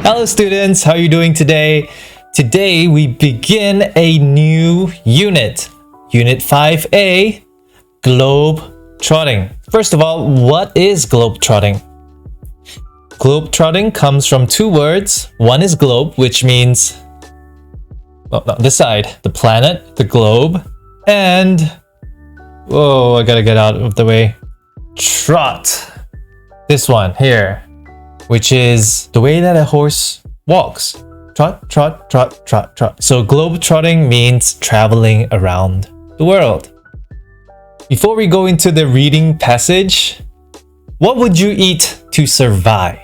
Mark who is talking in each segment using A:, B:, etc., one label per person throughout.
A: Hello students, how are you doing today? Today we begin a new unit. Unit 5A, Globetrotting. First of all, what is Globetrotting? Globetrotting comes from two words. One is globe, which means, well, no, this side, the planet, the globe, and, whoa, I gotta get out of the way, trot. This one here, which is the way that a horse walks. Trot, trot, trot, trot, trot. So globetrotting means traveling around the world. Before we go into the reading passage, what would you eat to survive?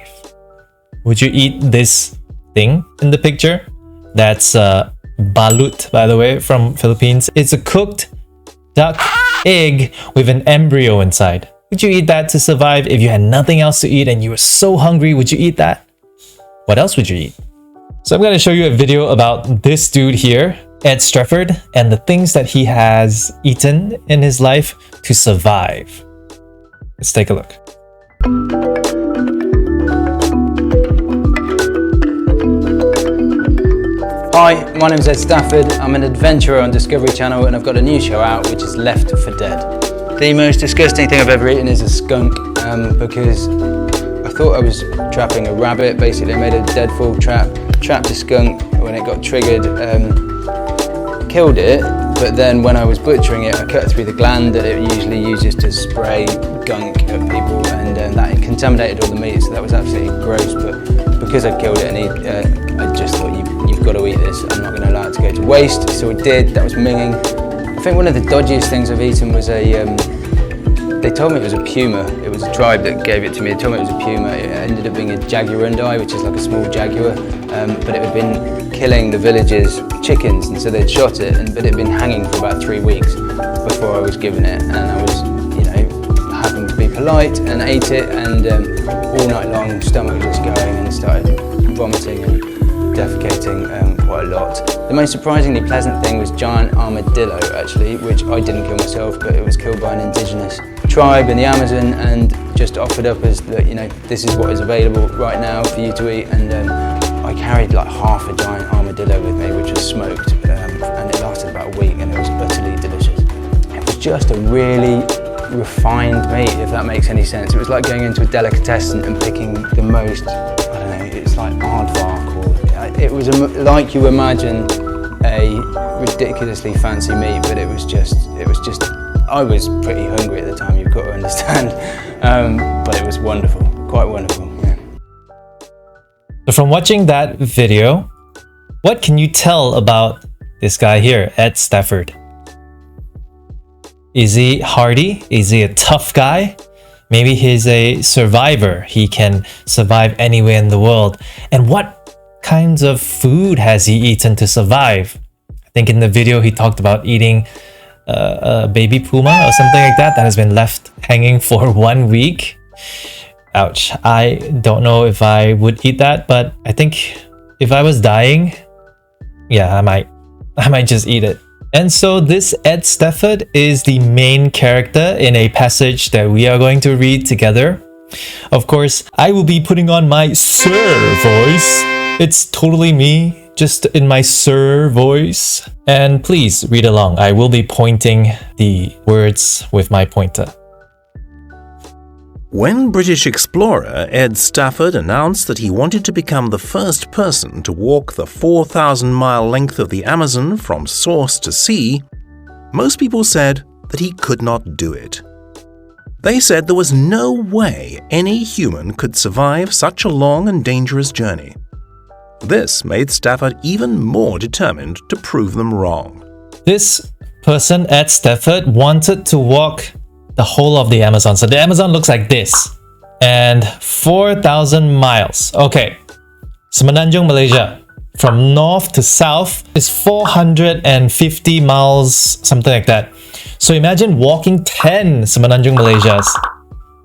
A: Would you eat this thing in the picture? That's balut, by the way, from Philippines. It's a cooked duck egg with an embryo inside. Would you eat that to survive? If you had nothing else to eat and you were so hungry, would you eat that? What else would you eat? So I'm going to show you a video about this dude here, Ed Stafford, and the things that he has eaten in his life to survive. Let's take a look.
B: Hi, my name is Ed Stafford. I'm an adventurer on Discovery Channel and I've got a new show out which is Left for Dead. The most disgusting thing I've ever eaten is a skunk because I thought I was trapping a rabbit. Basically I made a deadfall trap, trapped a skunk. When it got triggered, killed it, but then when I was butchering it I cut through the gland that it usually uses to spray gunk at people, and that contaminated all the meat, so that was absolutely gross. But because I killed it and I just thought you've got to eat this, I'm not going to allow it to go to waste, so I did. That was minging. I think one of the dodgiest things I've eaten was they told me it was a puma. It was a tribe that gave it to me. They told me it was a puma. It ended up being a jaguarundi, which is like a small jaguar, but it had been killing the village's chickens, and so they'd shot it, but it had been hanging for about 3 weeks before I was given it, and I was, having to be polite and ate it, and all night long, stomach was just going and started vomiting and defecating quite a lot. The most surprisingly pleasant thing was giant armadillo, actually, which I didn't kill myself, but it was killed by an indigenous tribe in the Amazon and just offered up as, this is what is available right now for you to eat. And I carried like half a giant armadillo with me, which was smoked, and it lasted about a week, and it was utterly delicious. It was just a really refined meat, if that makes any sense. It was like going into a delicatessen and picking the most, it's like aardvark, or it was like you imagine a ridiculously fancy meat, but it was just, I was pretty hungry at the time, you've got to understand, but it was wonderful, quite wonderful. Yeah.
A: So from watching that video, what can you tell about this guy here, Ed Stafford? Is he hardy? Is he a tough guy? Maybe he's a survivor. He can survive anywhere in the world. And what kinds of food has he eaten to survive? I think in the video he talked about eating a baby puma or something like that has been left hanging for 1 week. Ouch. I don't know if I would eat that, but I think if I was dying, yeah, I might just eat it. And so this Ed Stafford is the main character in a passage that we are going to read together. Of course, I will be putting on my sir voice. It's totally me, just in my sir voice. And please read along. I will be pointing the words with my pointer.
C: When British explorer Ed Stafford announced that he wanted to become the first person to walk the 4,000-mile length of the Amazon from source to sea, most people said that he could not do it. They said there was no way any human could survive such a long and dangerous journey. This made Stafford even more determined to prove them wrong.
A: This person, Ed Stafford, wanted to walk the whole of the Amazon. So the Amazon looks like this. And 4,000 miles. Okay. Semenanjung, Malaysia. From north to south is 450 miles, something like that. So imagine walking 10 Semenanjung Malaysias.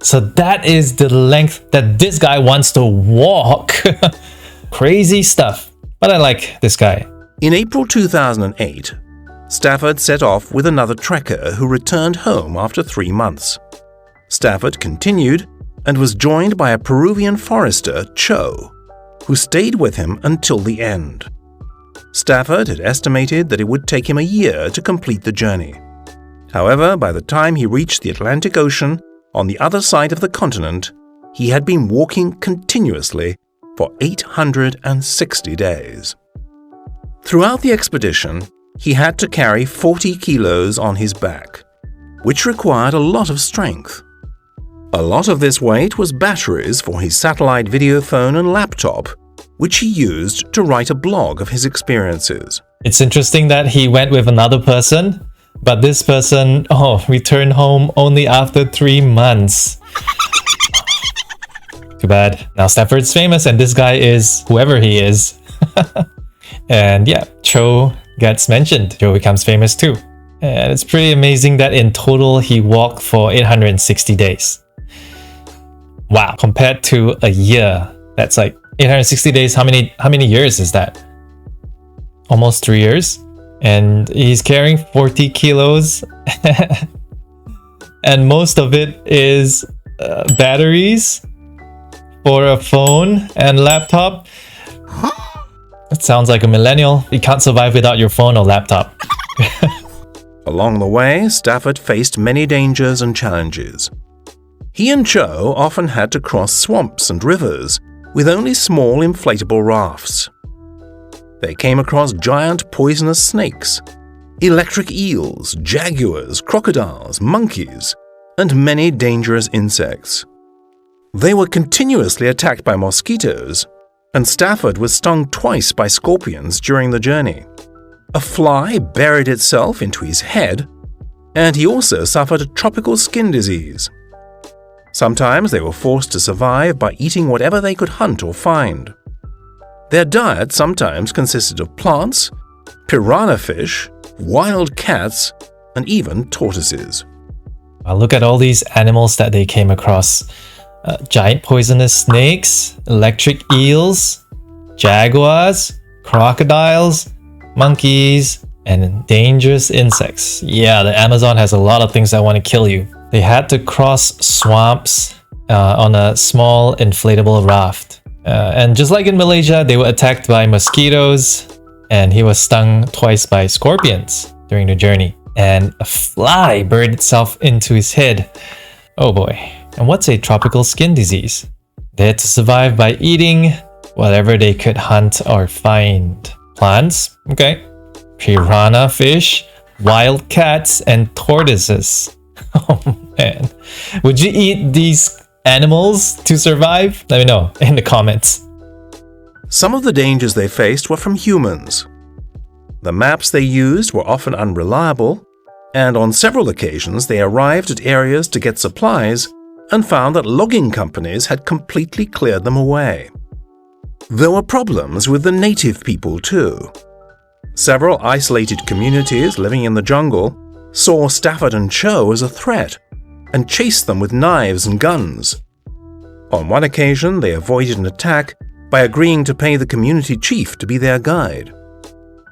A: So that is the length that this guy wants to walk. Crazy stuff. But I like this guy.
C: In April 2008, Stafford set off with another trekker who returned home after 3 months. Stafford continued and was joined by a Peruvian forester, Cho. who stayed with him until the end. Stafford had estimated that it would take him a year to complete the journey. However, by the time he reached the Atlantic Ocean, on the other side of the continent, he had been walking continuously for 860 days. Throughout the expedition, he had to carry 40 kilos on his back, which required a lot of strength. A lot of this weight was batteries for his satellite video phone and laptop, which he used to write a blog of his experiences.
A: It's interesting that he went with another person, but this person, returned home only after 3 months. Too bad. Now Stafford's famous and this guy is whoever he is. And yeah, Cho gets mentioned. Cho becomes famous too. And it's pretty amazing that in total he walked for 860 days. Wow, compared to a year, that's like 860 days. How many years is that? Almost 3 years. And he's carrying 40 kilos. And most of it is batteries for a phone and laptop. It sounds like a millennial. You can't survive without your phone or laptop.
C: Along the way, Stafford faced many dangers and challenges. He and Cho often had to cross swamps and rivers with only small inflatable rafts. They came across giant poisonous snakes, electric eels, jaguars, crocodiles, monkeys, and many dangerous insects. They were continuously attacked by mosquitoes, and Stafford was stung twice by scorpions during the journey. A fly buried itself into his head, and he also suffered a tropical skin disease. Sometimes they were forced to survive by eating whatever they could hunt or find. Their diet sometimes consisted of plants, piranha fish, wild cats, and even tortoises.
A: Look at all these animals that they came across. Giant poisonous snakes, electric eels, jaguars, crocodiles, monkeys, and dangerous insects. Yeah, the Amazon has a lot of things that want to kill you. They had to cross swamps on a small inflatable raft. And just like in Malaysia, they were attacked by mosquitoes, and he was stung twice by scorpions during the journey. And a fly buried itself into his head. Oh boy. And what's a tropical skin disease? They had to survive by eating whatever they could hunt or find. Plants, okay. Piranha fish, wild cats, and tortoises. Oh man. Would you eat these animals to survive? Let me know in the comments.
C: Some of the dangers they faced were from humans. The maps they used were often unreliable, and on several occasions they arrived at areas to get supplies and found that logging companies had completely cleared them away. There were problems with the native people too. Several isolated communities living in the jungle saw Stafford and Cho as a threat and chased them with knives and guns. On one occasion, they avoided an attack by agreeing to pay the community chief to be their guide.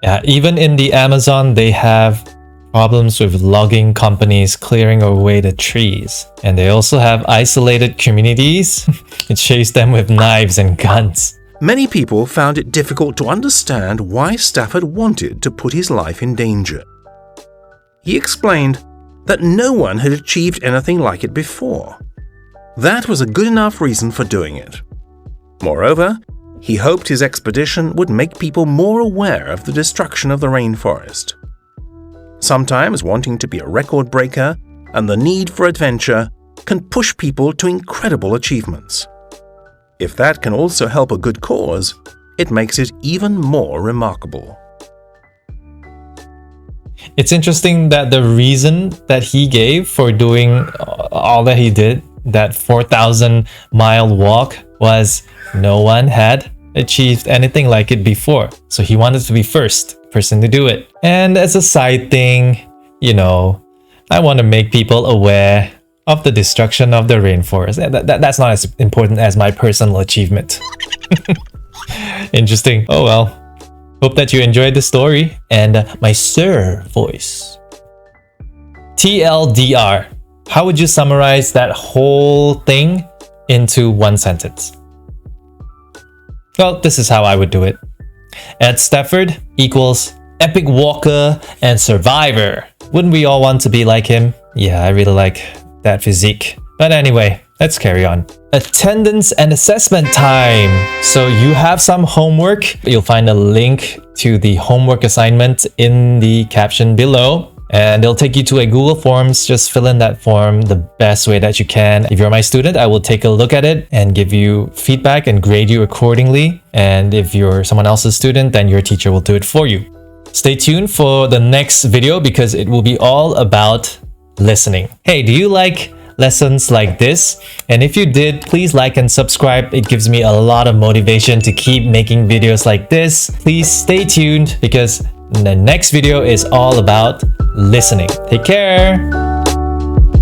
A: Yeah, even in the Amazon, they have problems with logging companies clearing away the trees. And they also have isolated communities. It chased them with knives and guns.
C: Many people found it difficult to understand why Stafford wanted to put his life in danger. He explained that no one had achieved anything like it before. That was a good enough reason for doing it. Moreover, he hoped his expedition would make people more aware of the destruction of the rainforest. Sometimes wanting to be a record breaker and the need for adventure can push people to incredible achievements. If that can also help a good cause, it makes it even more remarkable.
A: It's interesting that the reason that he gave for doing all that he did, that 4,000-mile walk, was no one had achieved anything like it before. So he wanted to be first person to do it. And as a side thing, I want to make people aware of the destruction of the rainforest. That's not as important as my personal achievement. Interesting. Oh well. Hope that you enjoyed the story and my sir voice. TLDR. How would you summarize that whole thing into one sentence? Well, this is how I would do it. Ed Stafford equals epic walker and survivor. Wouldn't we all want to be like him? Yeah, I really like that physique. But anyway, let's carry on. Attendance and assessment time. So you have some homework. You'll find a link to the homework assignment in the caption below. And it'll take you to a Google Forms. Just fill in that form the best way that you can. If you're my student, I will take a look at it and give you feedback and grade you accordingly. And if you're someone else's student, then your teacher will do it for you. Stay tuned for the next video because it will be all about listening. Hey, do you like lessons like this? And if you did, please like and subscribe. It gives me a lot of motivation to keep making videos like this. Please stay tuned because the next video is all about listening. Take care.